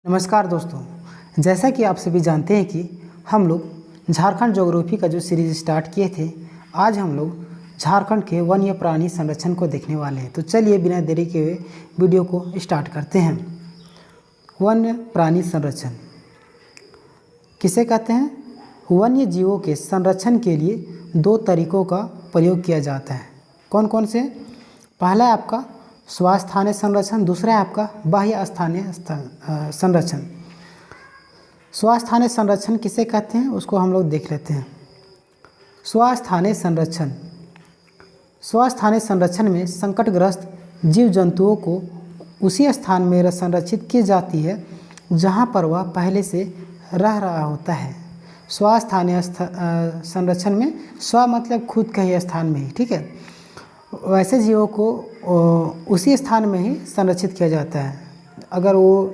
नमस्कार दोस्तों, जैसा कि आप सभी जानते हैं कि हम लोग झारखंड ज्योग्राफी का जो सीरीज़ स्टार्ट किए थे, आज हम लोग झारखंड के वन्य प्राणी संरक्षण को देखने वाले हैं। तो चलिए बिना देरी के हुए वीडियो को स्टार्ट करते हैं। वन्य प्राणी संरक्षण किसे कहते हैं? वन्य जीवों के संरक्षण के लिए दो तरीकों का प्रयोग किया जाता है। कौन कौन से? पहला है आपका स्वास्थानीय संरक्षण, दूसरा है आपका बाह्य स्थानीय संरक्षण। स्वास्थानीय संरक्षण किसे कहते हैं उसको हम लोग देख लेते हैं। स्वास्थानीय संरक्षण, स्वास्थानीय संरक्षण में संकटग्रस्त जीव जंतुओं को उसी स्थान में संरक्षित की जाती है जहां पर वह पहले से रह रहा होता है। स्वास्थानीय संरक्षण में स्व मतलब खुद के ही स्थान में ही, ठीक है, वैसे जीवों को उसी स्थान में ही संरक्षित किया जाता है। अगर वो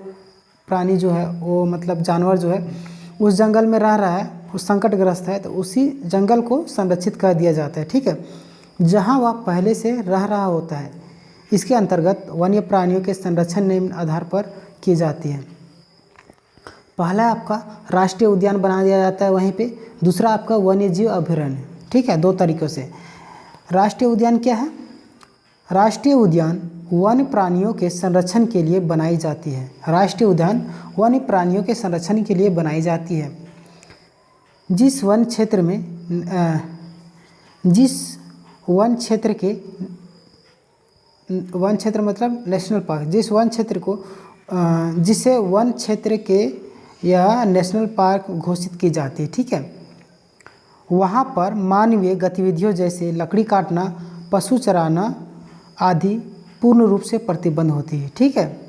प्राणी जो है, वो मतलब जानवर जो है उस जंगल में रह रहा है, उस संकटग्रस्त है, तो उसी जंगल को संरक्षित कर दिया जाता है, ठीक है, जहाँ वह पहले से रह रहा होता है। इसके अंतर्गत वन्य प्राणियों के संरक्षण निम्न आधार पर की जाती है। पहला आपका राष्ट्रीय उद्यान बना दिया जाता है वहीं पे, दूसरा आपका वन्य जीव अभयारण्य, ठीक है, दो तरीक़ों से। राष्ट्रीय उद्यान क्या है? राष्ट्रीय उद्यान वन्य प्राणियों के संरक्षण के लिए बनाई जाती है। राष्ट्रीय उद्यान वन्य प्राणियों के संरक्षण के लिए बनाई जाती है। जिस वन क्षेत्र मतलब नेशनल पार्क, जिसे वन क्षेत्र के या नेशनल पार्क घोषित की जाती है, ठीक है, वहाँ पर मानवीय गतिविधियों जैसे लकड़ी काटना, पशु चराना आदि पूर्ण रूप से प्रतिबंध होती है, ठीक है।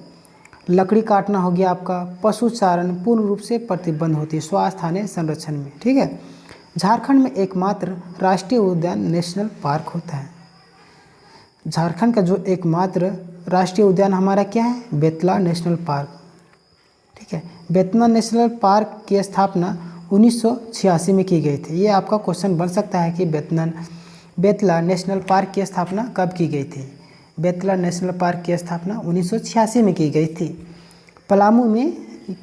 लकड़ी काटना हो गया आपका, पशु चारण पूर्ण रूप से प्रतिबंध होती है स्वास्थानीय संरक्षण में, ठीक है। झारखंड में एकमात्र राष्ट्रीय उद्यान नेशनल पार्क होता है। झारखंड का जो एकमात्र राष्ट्रीय उद्यान हमारा क्या है? बेतला नेशनल पार्क, ठीक है। बेतला नेशनल पार्क की स्थापना 1986 में की गई थी। ये आपका क्वेश्चन बन सकता है कि बेतला नेशनल पार्क की स्थापना कब की गई थी? बेतला नेशनल पार्क की स्थापना 1986 में की गई थी। पलामू में,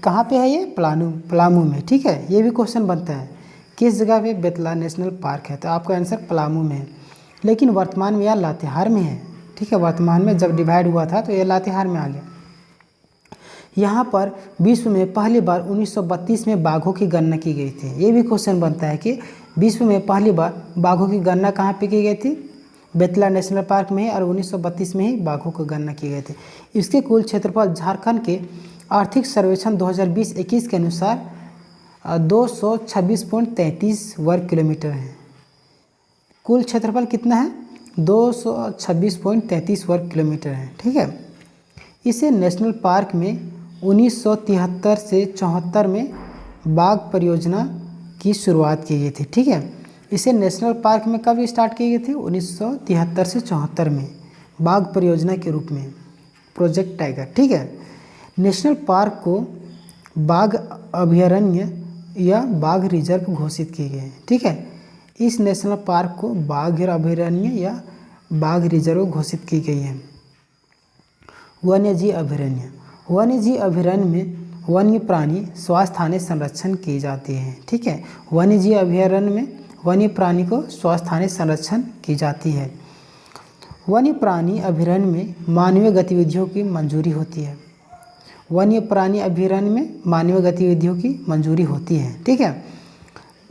कहाँ पे है ये? पलामू में, ठीक है। ये भी क्वेश्चन बनता है किस जगह पे बेतला नेशनल पार्क है, तो आपका आंसर पलामू में है। लेकिन वर्तमान में यह लातेहार में है, ठीक है। वर्तमान में जब डिवाइड हुआ था तो ये लातेहार में आ गया। यहाँ पर विश्व में पहली बार 1932 में बाघों की गणना की गई थी। ये भी क्वेश्चन बनता है कि विश्व में पहली बार बाघों की गणना कहाँ पे की गई थी? बेतला नेशनल पार्क में ही, और 1932 में ही बाघों की गणना की गई थी। इसके कुल क्षेत्रफल झारखंड के आर्थिक सर्वेक्षण 2020-21 के अनुसार 226.33 वर्ग किलोमीटर है। कुल क्षेत्रफल कितना है? 226.33 वर्ग किलोमीटर है, ठीक है। इसे नेशनल पार्क में 1973 से 74 में बाघ परियोजना की शुरुआत की गई थी, ठीक है। इसे नेशनल पार्क में कब स्टार्ट की गई थी? 1973 से 74 में बाघ परियोजना के रूप में, प्रोजेक्ट टाइगर, ठीक है। नेशनल पार्क को बाघ अभयारण्य या बाघ रिजर्व घोषित की गई है, ठीक है। इस नेशनल पार्क को बाघ अभयारण्य या बाघ रिजर्व घोषित की गई है। वन्यजीव अभयारण्य, वन्यजीव अभयारण्य में वन्य प्राणी स्वास्थानीय संरक्षण की जाती है, ठीक है। वन्यजीव अभयारण्य में वन्य प्राणी को स्वास्थानीय संरक्षण की जाती है। वन्य प्राणी अभयारण्य में मानवीय गतिविधियों की मंजूरी होती है। वन्य प्राणी अभयारण्य में मानवीय गतिविधियों की मंजूरी होती है, ठीक है।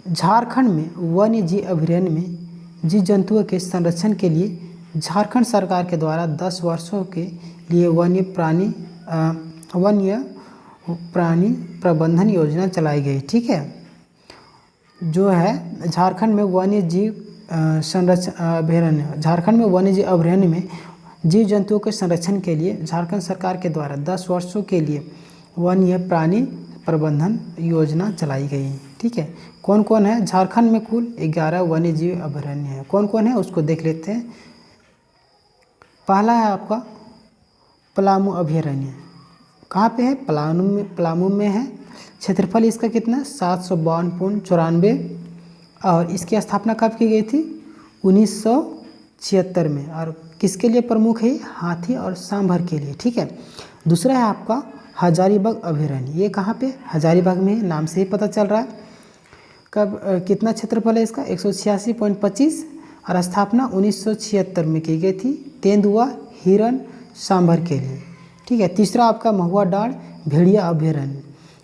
झारखंड में वन्य जीव अभयारण्य में जीव जंतुओं के संरक्षण के लिए झारखंड सरकार के द्वारा 10 वर्षों के लिए वन्य प्राणी प्रबंधन योजना चलाई गई, ठीक है। जो है झारखंड में वन्य जीव संरक्षण अभयारण्य, झारखंड में वन्य जीव अभयारण्य में जीव जंतुओं के संरक्षण के लिए झारखंड सरकार के द्वारा 10 वर्षों के लिए वन्य प्राणी प्रबंधन योजना चलाई गई, ठीक है। कौन कौन है? झारखंड में कुल 11 वन्य जीव अभयारण्य है। कौन कौन है उसको देख लेते हैं। पहला है आपका पलामू अभयारण्य। कहाँ पे है? पलामू में है। क्षेत्रफल इसका कितना? 752.94, और इसकी स्थापना कब की गई थी? 1976 में। और किसके लिए प्रमुख है? हाथी और सांभर के लिए, ठीक है। दूसरा है आपका हजारीबाग अभयारण्य, ये कहाँ पे? हजारीबाग में है, नाम से ही पता चल रहा है। कब कितना क्षेत्रफल है इसका? 186.25 और स्थापना 1976 में की गई थी तेंदुआ हिरन सांभर के लिए। ठीक है। तीसरा आपका महुआ डाँड़ भेड़िया अभयारण्य,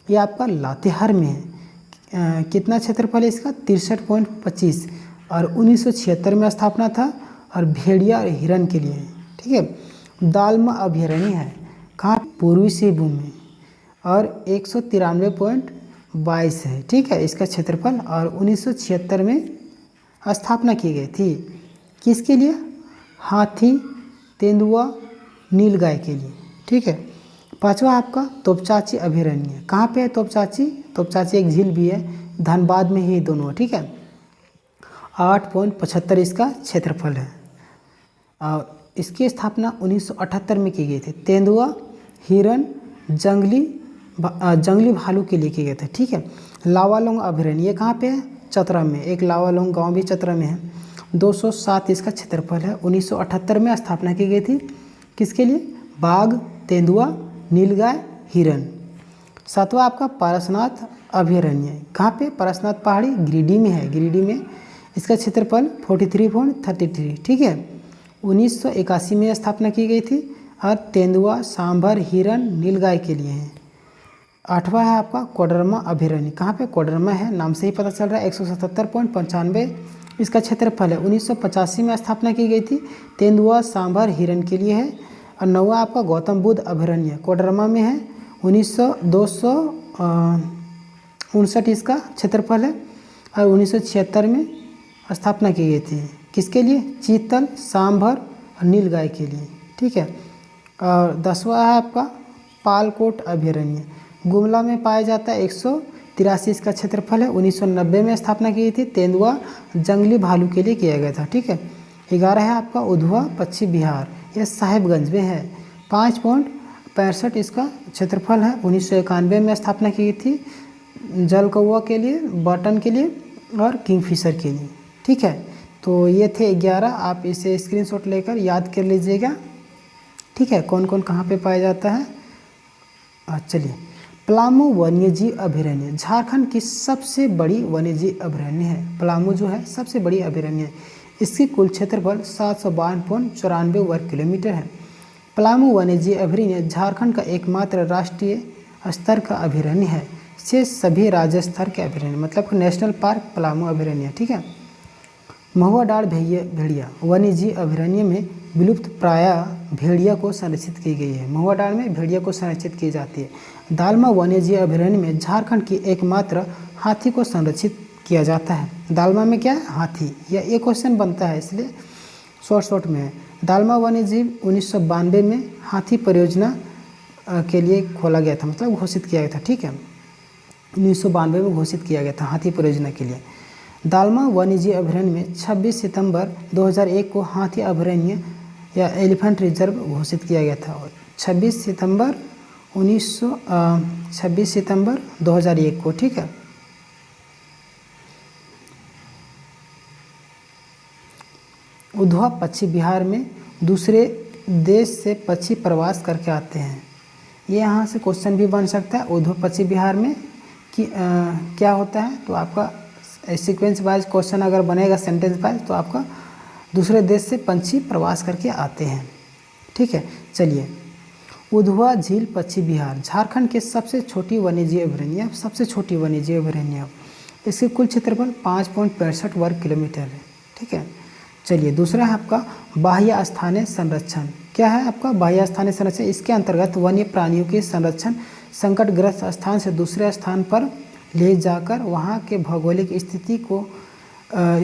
ये आपका लातेहार में है। कितना क्षेत्रफल है इसका? 63.25 और 1976 में स्थापना था और भेड़िया और हिरन के लिए। ठीक है। दालमा अभयारण्य है, कहाँ? पूर्वी सिंहभूम में और 193.22 है। ठीक है इसका क्षेत्रफल, और 1976 में स्थापना की गई थी। किसके लिए? हाथी, तेंदुआ, नीलगाय के लिए। ठीक है। पांचवा आपका तोपचाची अभयारण्य, कहाँ पे है तोपचाची? तोपचाची एक झील भी है, धनबाद में ही दोनों। ठीक है। 8.75 इसका क्षेत्रफल है और इसकी स्थापना 1978 में की गई थी। तेंदुआ, हिरन, जंगली भालू के लिए की गए थे। ठीक है। लावालोंग अभयारण्य, ये कहाँ पे है? चतरा में, एक लावालोंग गांव भी चतरा में है। 207 इसका क्षेत्रफल है। 1978 में स्थापना की गई थी। किसके लिए? बाघ, तेंदुआ, नीलगाय, हिरन। सातवां आपका पारसनाथ अभयारण्य, कहाँ पे? पारसनाथ पहाड़ी गिरिडीह में है। गिरिडीह में इसका क्षेत्रफल 43.33। ठीक है। 1981 में स्थापना की गई थी और तेंदुआ, सांभर, हिरन, नीलगाय के लिए है। आठवां है आपका कोडरमा अभयारण्य, कहाँ पे? कोडरमा है, नाम से ही पता चल रहा है। 177.95 इसका क्षेत्रफल है। 1985 में स्थापना की गई थी। तेंदुआ, सांभर, हिरन के लिए है। और नौवा आपका गौतम बुद्ध अभयारण्य कोडरमा में है। 259 इसका क्षेत्रफल है और 1976 में स्थापना की गई थी। किसके लिए? चीतल, सांभर और नीलगाय के लिए। ठीक है। और 10वां है आपका पालकोट अभयारण्य, गुमला में पाया जाता है। 183 इसका क्षेत्रफल है। 1990 में स्थापना की गई थी। तेंदुआ, जंगली भालू के लिए किया गया था। ठीक है। 11 है आपका उधवा पश्चिम बिहार, यह साहिबगंज में है। 5.65 इसका क्षेत्रफल है। 1991 में स्थापना की गई थी जल कौवा के लिए, बटन के लिए और किंगफिशर के लिए। ठीक है। तो ये थे 11, आप इसे स्क्रीनशॉट लेकर याद कर लीजिएगा। ठीक है। कौन कौन कहाँ पे पाया जाता है? चलिए, पलामू वन्यजीव अभयारण्य झारखंड की सबसे बड़ी वन्यजीव अभयारण्य है। पलामू जो है सबसे बड़ी अभयारण्य है। इसकी कुल क्षेत्रफल 752.94 वर्ग किलोमीटर है। पलामू वन्यजीव अभयारण्य झारखंड का एकमात्र राष्ट्रीय स्तर का अभयारण्य है। शेष सभी राज्य स्तर के अभयारण्य, मतलब नेशनल पार्क पलामू अभयारण्य। ठीक है। महुआ डाँड़ भेड़िया वन्यजीव अभयारण्य में विलुप्त प्राय भेड़िया को संरक्षित की गई है। महुआ डाँड़ में भेड़िया को संरक्षित की जाती है। दालमा वन्यजीव अभयारण्य में झारखंड की एकमात्र हाथी को संरक्षित किया जाता है। दालमा में क्या है? हाथी। यह एक क्वेश्चन बनता है, इसलिए शॉर्ट में है। दालमा वन्यजीव 1992 में हाथी परियोजना के लिए खोला गया था, मतलब घोषित किया गया था। ठीक है। 1992 में घोषित किया गया था हाथी परियोजना के लिए। दालमा वन्यजीव अभयारण्य में 26 सितंबर 2001 को हाथी अभयारण्य या एलिफेंट रिजर्व घोषित किया गया था। 26 सितंबर 2001 को। ठीक है। उधवा पक्षी बिहार में दूसरे देश से पक्षी प्रवास करके आते हैं। ये यहाँ से क्वेश्चन भी बन सकता है। उधवा पक्षी बिहार में क्या होता है? तो आपका सीक्वेंस वाइज क्वेश्चन अगर बनेगा सेंटेंस वाइज, तो आपका दूसरे देश से पंछी प्रवास करके आते हैं। ठीक है। चलिए, उधवा झील पश्चिम बिहार झारखंड के सबसे छोटी वन्यजीव अभयारण्य, सबसे छोटी वन्यजीव अभयारण्य। इसकी कुल क्षेत्रफल 5.65 वर्ग किलोमीटर है। ठीक है। चलिए, दूसरा है आपका बाह्य स्थानीय संरक्षण। क्या है आपका बाह्य स्थानीय संरक्षण? इसके अंतर्गत वन्य प्राणियों के संरक्षण, संकटग्रस्त स्थान से दूसरे स्थान पर ले जाकर वहाँ के भौगोलिक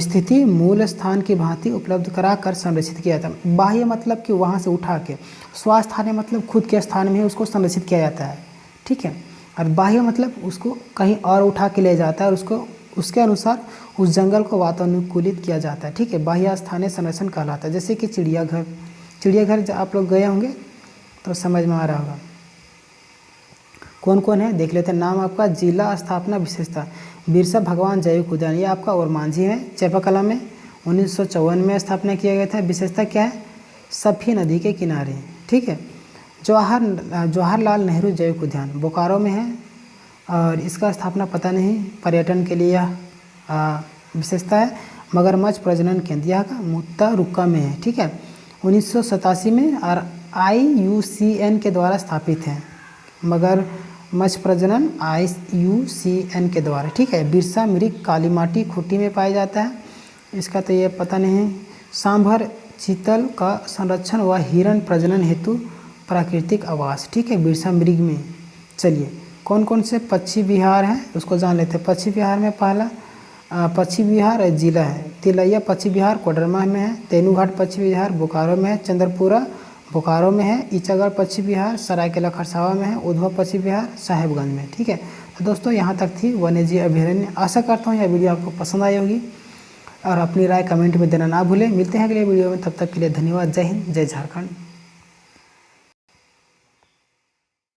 स्थिति मूल स्थान की भांति उपलब्ध कराकर संरक्षित किया जाता है। बाह्य मतलब कि वहाँ से उठा के, स्वास्थानीय मतलब खुद के स्थान में उसको संरक्षित किया जाता है। ठीक है। और बाह्य मतलब उसको कहीं और उठा के ले जाता है और उसको उसके अनुसार उस जंगल को वातानुकूलित किया जाता है। ठीक है। बाह्य स्थानीय संरक्षण कहलाता है। जैसे कि चिड़ियाघर आप लोग गए होंगे तो समझ में आ रहा होगा। कौन कौन है देख लेते हैं। नाम आपका जिला स्थापना विशेषता बिरसा भगवान जैविक उद्यान, ये आपका ओरमांझी है, चापाकला में 1954 में स्थापना किया गया था। विशेषता क्या है? सफी नदी के किनारे। ठीक है। जवाहरलाल नेहरू जैविक उद्यान बोकारो में है और इसका स्थापना पता नहीं, पर्यटन के लिए यह विशेषता है। मगरमच्छ प्रजनन केंद्र यह का मुत्तारुक्का में है, ठीक है, 1987 में और IUCN के द्वारा स्थापित है। मगरमच्छ प्रजनन IUCN के द्वारा, ठीक है। बिरसा मृग काली माटी खुट्टी में पाया जाता है, इसका तो ये पता नहीं। सांभर चीतल का संरक्षण व हिरण प्रजनन हेतु प्राकृतिक आवास, ठीक है, बिरसा मृग में। चलिए कौन कौन से पक्षी विहार हैं उसको जान लेते हैं। पक्षी विहार में पहला पक्षी विहार जिला है तिलैया पक्षी विहार कोडरमा में है, तेनूघाट पक्षी विहार बोकारो में है, चंद्रपुरा बोकारो में है, ईचागढ़ पक्षी विहार सरायकेला खरसावा में है, उधवा पक्षी विहार साहेबगंज में, ठीक है। तो दोस्तों यहाँ तक थी वन्यजीव अभयारण्य। आशा करता हूँ यह वीडियो आपको पसंद आई होगी और अपनी राय कमेंट में देना ना भूलें। मिलते हैं अगले वीडियो में, तब तक के लिए धन्यवाद। जय हिंद, जय झारखंड।